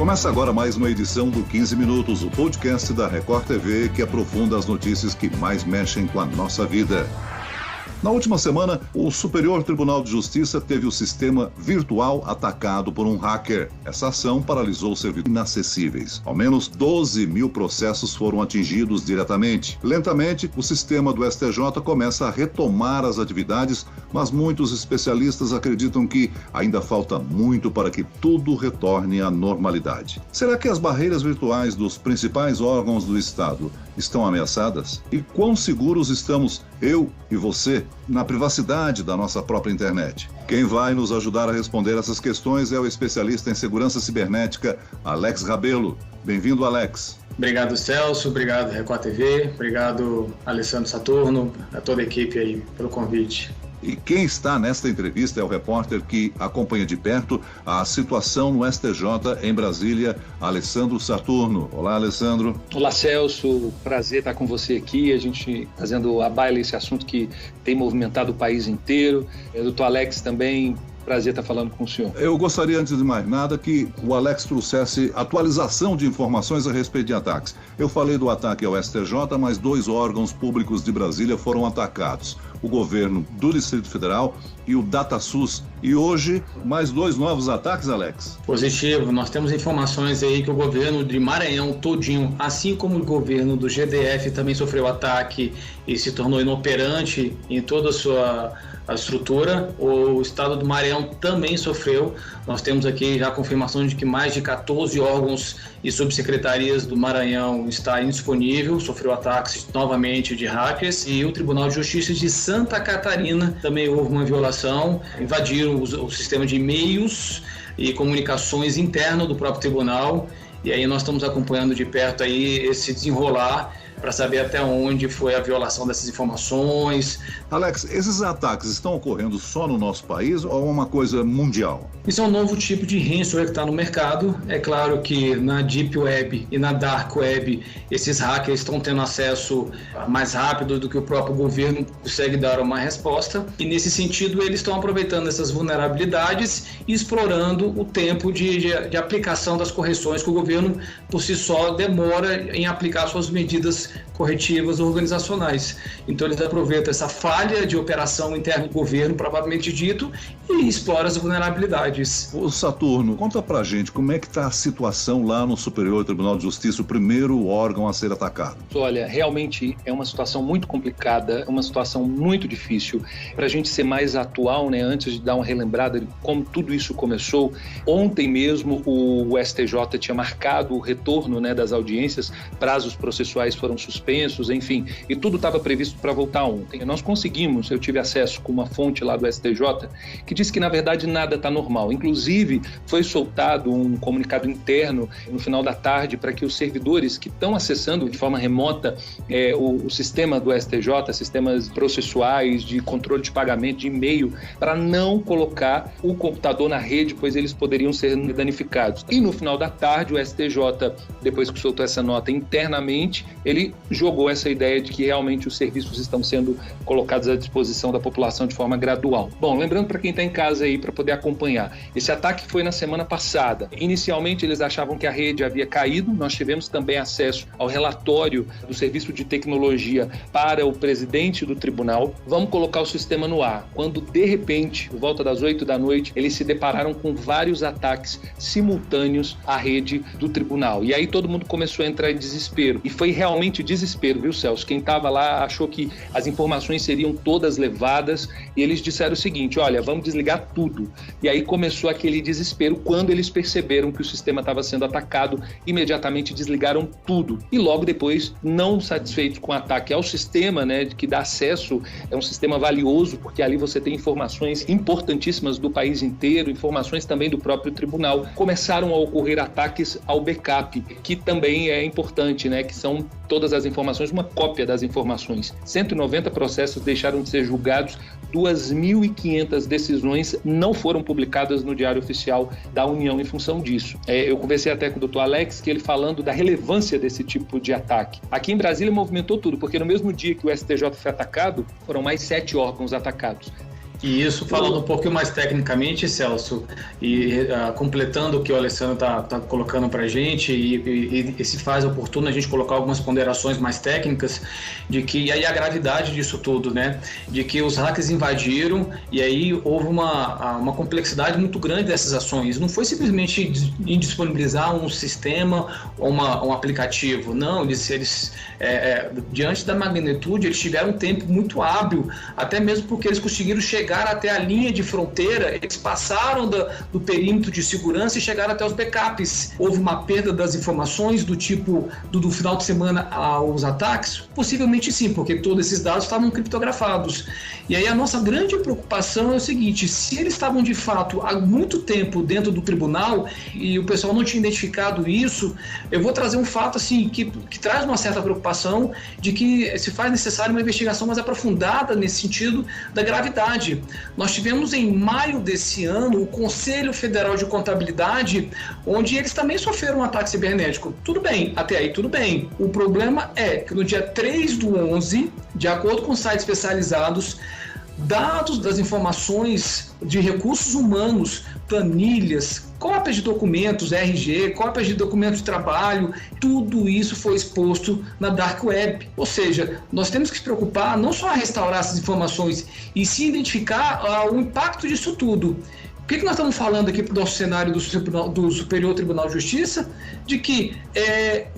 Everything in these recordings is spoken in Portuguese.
Começa agora mais uma edição do 15 Minutos, o podcast da Record TV que aprofunda as notícias que mais mexem com a nossa vida. Na última semana, o Superior Tribunal de Justiça teve o sistema virtual atacado por um hacker. Essa ação paralisou servidores inacessíveis. Ao menos 12 mil processos foram atingidos diretamente. Lentamente, o sistema do STJ começa a retomar as atividades, mas muitos especialistas acreditam que ainda falta muito para que tudo retorne à normalidade. Será que as barreiras virtuais dos principais órgãos do Estado estão ameaçadas? E quão seguros estamos, eu e você, na privacidade da nossa própria internet? Quem vai nos ajudar a responder essas questões é o especialista em segurança cibernética, Alex Rabelo. Bem-vindo, Alex. Obrigado, Celso. Obrigado, Record TV. Obrigado, Alessandro Saturno, a toda a equipe aí pelo convite. E quem está nesta entrevista é o repórter que acompanha de perto a situação no STJ em Brasília, Alessandro Saturno. Olá, Alessandro. Olá, Celso. Prazer estar com você aqui, a gente fazendo a baila esse assunto que tem movimentado o país inteiro. Doutor Alex também, prazer estar falando com o senhor. Eu gostaria, antes de mais nada, que o Alex trouxesse atualização de informações a respeito de ataques. Eu falei do ataque ao STJ, mas 2 órgãos públicos de Brasília foram atacados. O governo do Distrito Federal e o DataSUS. E hoje, mais 2 novos ataques, Alex? Positivo. Nós temos informações aí que o governo de Maranhão todinho, assim como o governo do GDF, também sofreu ataque e se tornou inoperante em toda a sua estrutura. O estado do Maranhão também sofreu. Nós temos aqui já a confirmação de que mais de 14 órgãos e subsecretarias do Maranhão está indisponível, sofreu ataques novamente de hackers. E o Tribunal de Justiça de Santa Catarina também houve uma violação, invadiram o sistema de e-mails e comunicações interno do próprio tribunal. E aí nós estamos acompanhando de perto aí esse desenrolar para saber até onde foi a violação dessas informações. Alex, esses ataques estão ocorrendo só no nosso país ou é uma coisa mundial? Isso é um novo tipo de ransomware que está no mercado. É claro que na Deep Web e na Dark Web, esses hackers estão tendo acesso mais rápido do que o próprio governo consegue dar uma resposta. E nesse sentido, eles estão aproveitando essas vulnerabilidades e explorando o tempo de aplicação das correções que o governo, por si só, demora em aplicar suas medidas corretivas organizacionais. Então eles aproveitam essa falha de operação interna do governo, provavelmente dito, e exploram as vulnerabilidades. Ô Saturno, conta pra gente como é que está a situação lá no Superior Tribunal de Justiça, o primeiro órgão a ser atacado. Olha, realmente é uma situação muito complicada, uma situação muito difícil. Para a gente ser mais atual, né, antes de dar uma relembrada de como tudo isso começou, ontem mesmo o STJ tinha marcado o retorno, né, das audiências, prazos processuais foram suspensos, enfim, e tudo estava previsto para voltar ontem. Nós conseguimos, eu tive acesso com uma fonte lá do STJ, que disse que na verdade nada está normal. Inclusive, foi soltado um comunicado interno no final da tarde para que os servidores que estão acessando de forma remota o sistema do STJ, sistemas processuais de controle de pagamento, de e-mail, para não colocar o computador na rede, pois eles poderiam ser danificados. E no final da tarde, o STJ, depois que soltou essa nota internamente, ele jogou essa ideia de que realmente os serviços estão sendo colocados à disposição da população de forma gradual. Bom, lembrando para quem está em casa aí para poder acompanhar, esse ataque foi na semana passada. Inicialmente eles achavam que a rede havia caído, nós tivemos também acesso ao relatório do Serviço de Tecnologia para o presidente do tribunal. Vamos colocar o sistema no ar. Quando de repente, por volta das 8 da noite, eles se depararam com vários ataques simultâneos à rede do tribunal. E aí todo mundo começou a entrar em desespero. E foi realmente desespero, viu, Celso? Quem estava lá achou que as informações seriam todas levadas e eles disseram o seguinte: olha, vamos desligar tudo. E aí começou aquele desespero. Quando eles perceberam que o sistema estava sendo atacado, imediatamente desligaram tudo. E logo depois, não satisfeitos com o ataque ao sistema, né, que dá acesso, é um sistema valioso, porque ali você tem informações importantíssimas do país inteiro, informações também do próprio tribunal, começaram a ocorrer ataques ao backup, que também é importante, né, que são todas as informações, uma cópia das informações. 190 processos deixaram de ser julgados, 2.500 decisões não foram publicadas no Diário Oficial da União em função disso. Eu conversei até com o Dr. Alex, que ele falando da relevância desse tipo de ataque. Aqui em Brasília movimentou tudo, porque no mesmo dia que o STJ foi atacado, foram mais 7 órgãos atacados. E isso, falando um pouquinho mais tecnicamente, Celso, e completando o que o Alessandro está colocando para a gente, e se faz oportuno a gente colocar algumas ponderações mais técnicas, de que, e aí a gravidade disso tudo, né? De que os hackers invadiram, e aí houve uma complexidade muito grande dessas ações. Não foi simplesmente indisponibilizar um sistema ou um aplicativo, não, eles diante da magnitude, eles tiveram um tempo muito hábil, até mesmo porque eles conseguiram chegar até a linha de fronteira, eles passaram do perímetro de segurança e chegaram até os backups. Houve uma perda das informações do tipo do final de semana aos ataques? Possivelmente sim, porque todos esses dados estavam criptografados. E aí a nossa grande preocupação é o seguinte: se eles estavam de fato há muito tempo dentro do tribunal e o pessoal não tinha identificado isso, eu vou trazer um fato assim que traz uma certa preocupação de que se faz necessária uma investigação mais aprofundada nesse sentido da gravidade. Nós tivemos em maio desse ano o Conselho Federal de Contabilidade, onde eles também sofreram um ataque cibernético. Tudo bem, até aí tudo bem. O problema é que no dia 3/11, de acordo com sites especializados, dados das informações de recursos humanos, planilhas, cópias de documentos, RG, cópias de documentos de trabalho, tudo isso foi exposto na Dark Web. Ou seja, nós temos que se preocupar não só a restaurar essas informações, e sim identificar o impacto disso tudo. O que nós estamos falando aqui para o nosso cenário do Superior Tribunal de Justiça? De que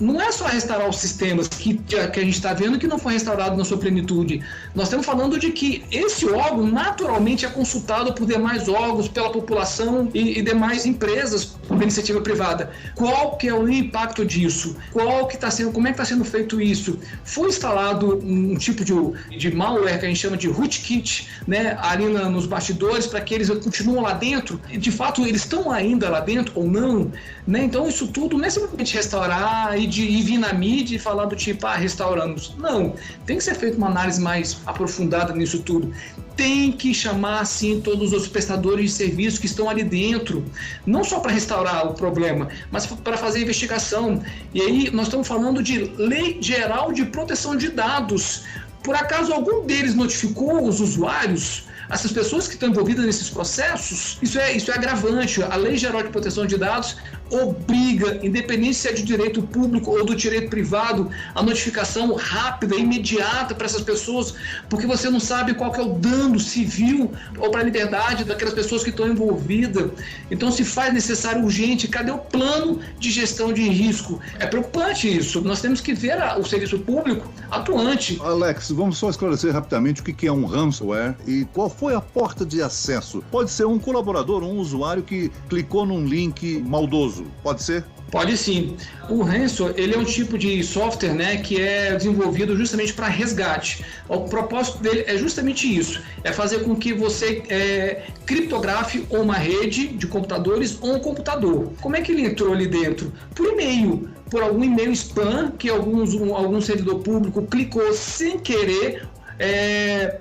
não é só restaurar os sistemas que a gente está vendo que não foi restaurado na sua plenitude. Nós estamos falando de que esse órgão naturalmente é consultado por demais órgãos, pela população e demais empresas por iniciativa privada. Qual que é o impacto disso? Como é que está sendo feito isso? Foi instalado um tipo de malware que a gente chama de rootkit, né, ali nos bastidores, para que eles continuem lá dentro. De fato, eles estão ainda lá dentro ou não, né? Então isso tudo não é simplesmente restaurar e vir na mídia e falar do tipo, restauramos. Não, tem que ser feita uma análise mais aprofundada nisso tudo. Tem que chamar, sim, todos os prestadores de serviço que estão ali dentro, não só para restaurar o problema, mas para fazer investigação. E aí nós estamos falando de Lei Geral de Proteção de Dados. Por acaso algum deles notificou os usuários? Essas pessoas que estão envolvidas nesses processos, isso é agravante. A Lei Geral de Proteção de Dados obriga, independente se é de direito público ou do direito privado, a notificação rápida, imediata para essas pessoas, porque você não sabe qual que é o dano civil ou para a liberdade daquelas pessoas que estão envolvidas. Então se faz necessário urgente. Cadê o plano de gestão de risco? É preocupante isso. Nós temos que ver o serviço público atuante. Alex, vamos só esclarecer rapidamente o que é um ransomware e qual foi a porta de acesso. Pode ser um colaborador, um usuário que clicou num link maldoso, pode ser? Pode sim. O ransom, ele é um tipo de software, né, que é desenvolvido justamente para resgate. O propósito dele é justamente isso, é fazer com que você criptografe uma rede de computadores ou um computador. Como é que ele entrou ali dentro? Por e-mail, por algum e-mail spam que algum servidor público clicou sem querer,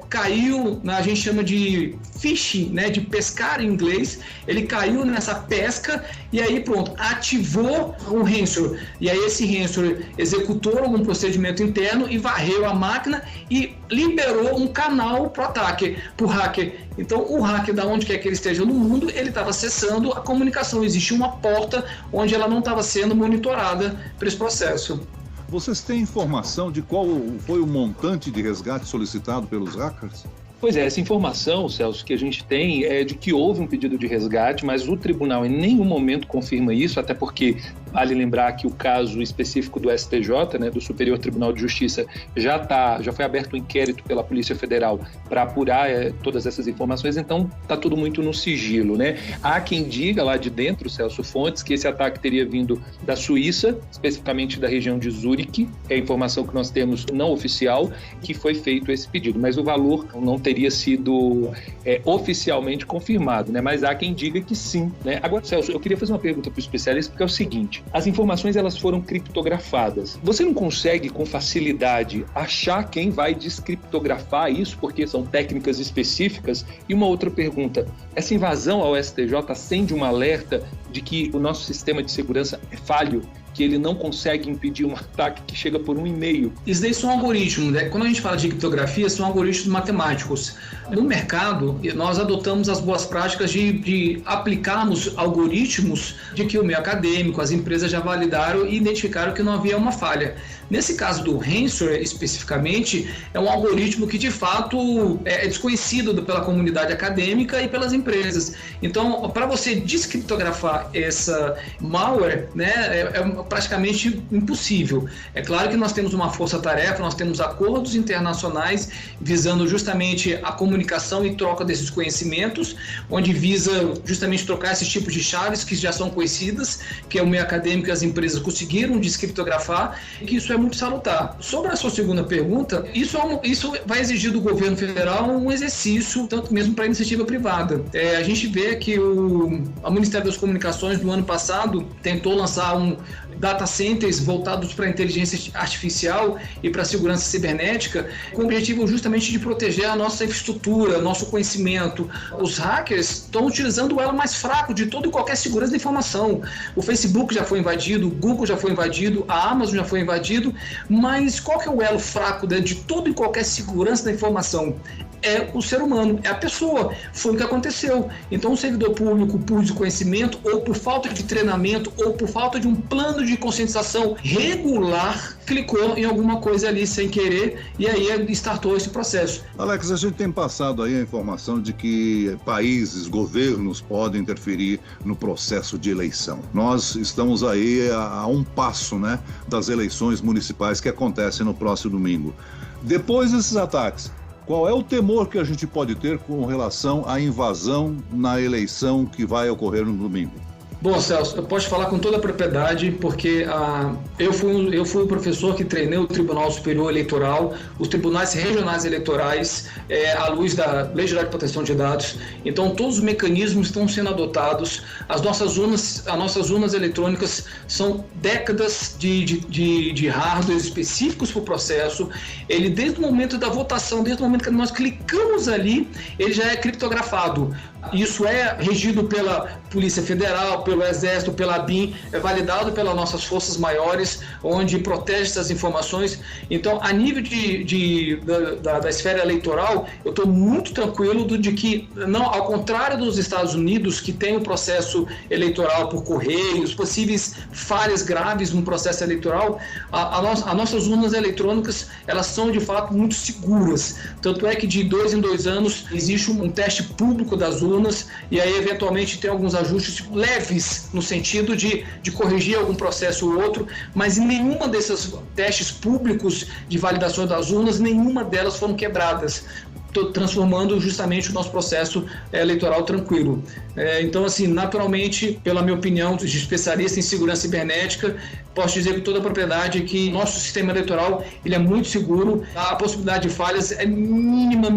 caiu, a gente chama de phishing, né, de pescar em inglês. Ele caiu nessa pesca e aí pronto, ativou um ransomware. E aí esse ransomware executou algum procedimento interno e varreu a máquina e liberou um canal para o ataque, para o hacker. Então o hacker, da onde quer que ele esteja no mundo, ele estava acessando a comunicação. Existia uma porta onde ela não estava sendo monitorada para esse processo. Vocês têm informação de qual foi o montante de resgate solicitado pelos hackers? Pois é, essa informação, Celso, que a gente tem é de que houve um pedido de resgate, mas o tribunal em nenhum momento confirma isso, até porque vale lembrar que o caso específico do STJ, né, do Superior Tribunal de Justiça, já foi aberto um inquérito pela Polícia Federal para apurar todas essas informações, então está tudo muito no sigilo, né? Há quem diga lá de dentro, Celso, fontes, que esse ataque teria vindo da Suíça, especificamente da região de Zurique, é a informação que nós temos não oficial, que foi feito esse pedido, mas o valor não teria sido oficialmente confirmado, né? Mas há quem diga que sim, né? Agora, Celso, eu queria fazer uma pergunta para o especialista, porque é o seguinte: as informações elas foram criptografadas. Você não consegue com facilidade achar quem vai descriptografar isso, porque são técnicas específicas? E uma outra pergunta: essa invasão ao STJ acende um alerta de que o nosso sistema de segurança é falho, que ele não consegue impedir um ataque que chega por um e-mail. Isso daí são algoritmos, né? Quando a gente fala de criptografia, são algoritmos matemáticos. No mercado, nós adotamos as boas práticas de aplicarmos algoritmos de que o meio acadêmico, as empresas já validaram e identificaram que não havia uma falha. Nesse caso do ransomware, especificamente, é um algoritmo que, de fato, é desconhecido pela comunidade acadêmica e pelas empresas. Então, para você descriptografar essa malware, né, é praticamente impossível. É claro que nós temos uma força-tarefa, nós temos acordos internacionais visando justamente a comunicação e troca desses conhecimentos, onde visa justamente trocar esses tipos de chaves que já são conhecidas, que é o meio acadêmico e as empresas conseguiram descriptografar, e que isso é muito salutar. Sobre a sua segunda pergunta, isso vai exigir do governo federal um exercício, tanto mesmo para a iniciativa privada. A gente vê que o Ministério das Comunicações, no ano passado, tentou lançar data centers voltados para a inteligência artificial e para a segurança cibernética, com o objetivo justamente de proteger a nossa infraestrutura, nosso conhecimento. Os hackers estão utilizando o elo mais fraco de toda e qualquer segurança da informação. O Facebook já foi invadido, o Google já foi invadido, a Amazon já foi invadido, mas qual que é o elo fraco de toda e qualquer segurança da informação? É o ser humano, é a pessoa. Foi o que aconteceu. Então, o servidor público, por desconhecimento, ou por falta de treinamento, ou por falta de um plano de conscientização regular, clicou em alguma coisa ali sem querer e aí startou esse processo. Alex, a gente tem passado aí a informação de que países, governos podem interferir no processo de eleição. Nós estamos aí a um passo, né, das eleições municipais que acontecem no próximo domingo. Depois desses ataques, qual é o temor que a gente pode ter com relação à invasão na eleição que vai ocorrer no domingo? Bom, Celso, eu posso falar com toda a propriedade, porque eu fui o professor que treinei o Tribunal Superior Eleitoral, os tribunais regionais eleitorais, à luz da Lei Geral de Proteção de Dados. Então, todos os mecanismos estão sendo adotados. As nossas urnas eletrônicas são décadas de hardware específicos para o processo. Ele, desde o momento da votação, desde o momento que nós clicamos ali, ele já é criptografado. Isso é regido pela Polícia Federal, pelo Exército, pela BIM, é validado pelas nossas forças maiores, onde protege essas informações. Então, a nível da esfera eleitoral, eu estou muito tranquilo de que, não, ao contrário dos Estados Unidos, que tem o processo eleitoral por correios, possíveis falhas graves no processo eleitoral, as nossas urnas eletrônicas, elas são, de fato, muito seguras. Tanto é que, de 2 em 2 anos, existe um teste público das urnas, e aí eventualmente tem alguns ajustes leves no sentido de corrigir algum processo ou outro, mas em nenhuma desses testes públicos de validação das urnas, nenhuma delas foram quebradas, transformando justamente o nosso processo eleitoral tranquilo. Então, assim, naturalmente, pela minha opinião de especialista em segurança cibernética, posso dizer com toda a propriedade que nosso sistema eleitoral ele é muito seguro, a possibilidade de falhas é mínima,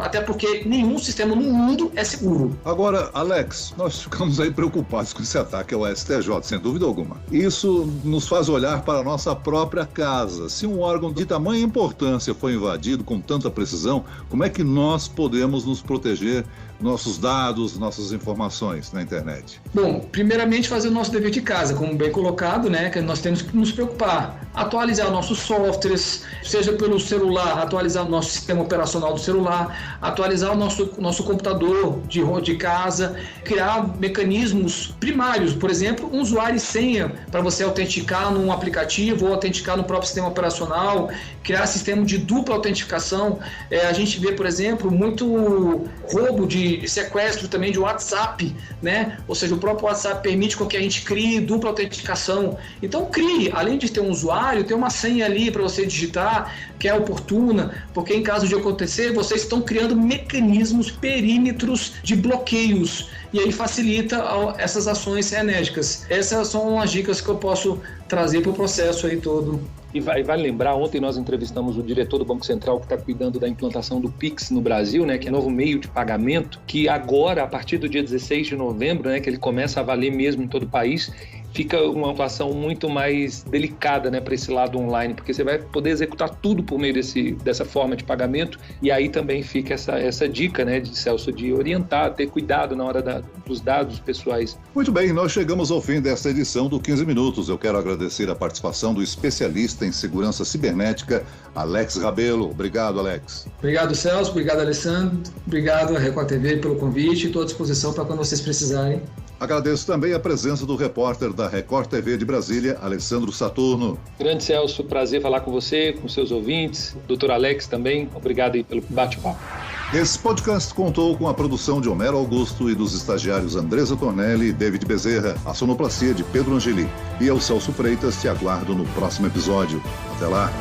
até porque nenhum sistema no mundo é seguro. Agora, Alex, nós ficamos aí preocupados com esse ataque ao STJ, sem dúvida alguma. Isso nos faz olhar para a nossa própria casa. Se um órgão de tamanha importância foi invadido com tanta precisão, como é que nós podemos nos proteger, nossos dados, nossas informações na internet? Bom, primeiramente fazer o nosso dever de casa, como bem colocado, né, que nós temos que nos preocupar, atualizar nossos softwares, seja pelo celular, atualizar o nosso sistema operacional do celular, atualizar o nosso computador de casa, criar mecanismos primários, por exemplo, um usuário e senha para você autenticar num aplicativo ou autenticar no próprio sistema operacional, criar sistema de dupla autenticação. A gente vê, por exemplo, muito roubo de sequestro também de WhatsApp, né? Ou seja, o próprio WhatsApp permite com que a gente crie dupla autenticação. Então crie, além de ter um usuário, tem uma senha ali para você digitar, que é oportuna, porque em caso de acontecer, vocês estão criando mecanismos, perímetros de bloqueios, e aí facilita essas ações enérgicas. Essas são as dicas que eu posso trazer para o processo aí todo. E vale lembrar, ontem nós entrevistamos o diretor do Banco Central que está cuidando da implantação do Pix no Brasil, né, que é um novo meio de pagamento, que agora, a partir do dia 16 de novembro, né, que ele começa a valer mesmo em todo o país, fica uma situação muito mais delicada, né, para esse lado online, porque você vai poder executar tudo por meio dessa forma de pagamento, e aí também fica essa dica, né, de Celso, de orientar, ter cuidado na hora dos dados pessoais. Muito bem, nós chegamos ao fim desta edição do 15 Minutos. Eu quero agradecer a participação do especialista em segurança cibernética, Alex Rabelo. Obrigado, Alex. Obrigado, Celso. Obrigado, Alessandro. Obrigado, Record TV, pelo convite. Estou à disposição para quando vocês precisarem. Agradeço também a presença do repórter da Record TV de Brasília, Alessandro Saturno. Grande Celso, prazer falar com você, com seus ouvintes. Doutor Alex também, obrigado aí pelo bate-papo. Esse podcast contou com a produção de Homero Augusto e dos estagiários Andresa Tornelli e David Bezerra, a sonoplastia de Pedro Angeli. E eu, Celso Freitas, te aguardo no próximo episódio. Até lá!